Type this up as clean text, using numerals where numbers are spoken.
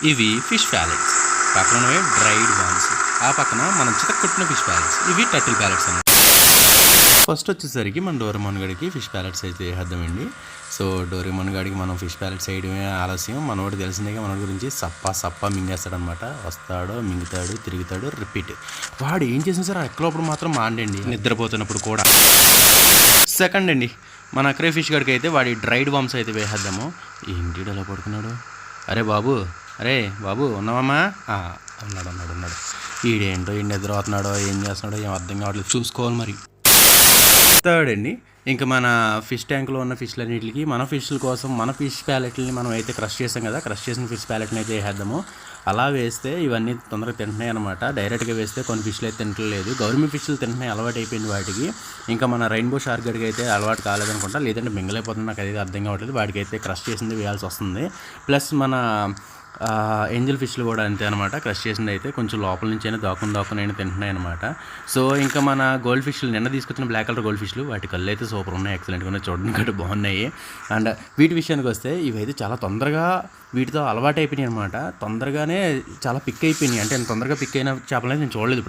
ఇవి fish palettes, పక్కనవే dried Vance, ఆ పక్కన మనం చితక్కొట్టిన ఫిష్ ప్యాలెట్స్, ఇవి టర్టిల్ ప్యాలెట్స్ అన్నమాట. ఫస్ట్ వచ్చేసరికి మన డోరేమోన్ గడికి ఫిష్ ప్యాలెట్స్ అయితే వేద్దామండి. సో డోరేమోన్ గడికి మనం ఫిష్ ప్యాలెట్స్ వేయడమే ఆలస్యం. మనోడు తెలిసిందేగా మన గురించి సప్పా మింగేస్తాడనమాట. వస్తాడు, మింగుతాడు, తిరుగుతాడు, రిపీట్. వాడు ఏం చేసినా సరే ఎక్కడప్పుడు మాత్రం మాండండి, నిద్రపోతున్నప్పుడు కూడా. సెకండ్ అండి, మన అక్రే ఫిష్ గడికి అయితే వాడి డ్రైడ్ వామ్స్ అయితే వేసేద్దాము. ఏంటి అలా పడుకున్నాడు? అరే బాబు ఉన్నావమ్మా? ఉన్నాడు. ఈడేంటో ఈ నిద్ర అవుతున్నాడో ఏం చేస్తున్నాడో ఏం అర్థం కావట్లేదు, చూసుకోవాలి మరి. థర్డ్ అండి, ఇంకా మన ఫిష్ ట్యాంక్లో ఉన్న ఫిష్లన్నింటికి మన ఫిష్ల కోసం మన ఫిష్ ప్యాలెట్ని మనం అయితే క్రష్ చేసాం కదా, క్రష్ చేసిన ఫిష్ ప్యాలెట్ని అయితే వేసేద్దాము. అలా వేస్తే ఇవన్నీ తొందరగా తింటున్నాయి అనమాట. డైరెక్ట్గా వేస్తే కొన్ని ఫిష్లు అయితే తింటలేదు, గవర్నమెంట్ ఫిష్లు తింటున్నాయి, అలవాటు అయిపోయింది వాటికి. ఇంకా మన రెయిన్బో షార్క్ గడికి అయితే అలవాటు కాలేదనుకుంటా, లేదంటే మింగలేకపోతుంది, నాకు అది అర్థం కావట్లేదు. వాటికి అయితే క్రష్ చేసింది వేయాల్సి వస్తుంది. ప్లస్ మన ఏంజల్ ఫిష్లు కూడా అంతే అనమాట, క్రష్ చేసింది అయితే కొంచెం లోపల నుంచి అయినా దాక్కుని అయినా తింటున్నాయి అనమాట. సో ఇంకా మన గోల్డ్ ఫిష్లు నిన్న తీసుకొచ్చిన బ్లాక్ కలర్ గోల్డ్ ఫిష్లు, వాటి కళ్ళు అయితే సూపర్ ఉన్నాయి, ఎక్సలెంట్గా ఉన్నాయి, చూడడానికి బాగున్నాయి. అండ్ వీటి విషయానికి వస్తే ఇవైతే చాలా తొందరగా వీటితో అలవాటు అయిపోయినాయి అనమాట. తొందరగానే చాలా పిక్ అయిపోయినాయి, అంటే తొందరగా పిక్ అయిన చేపలు అయితే నేను చూడలేదు.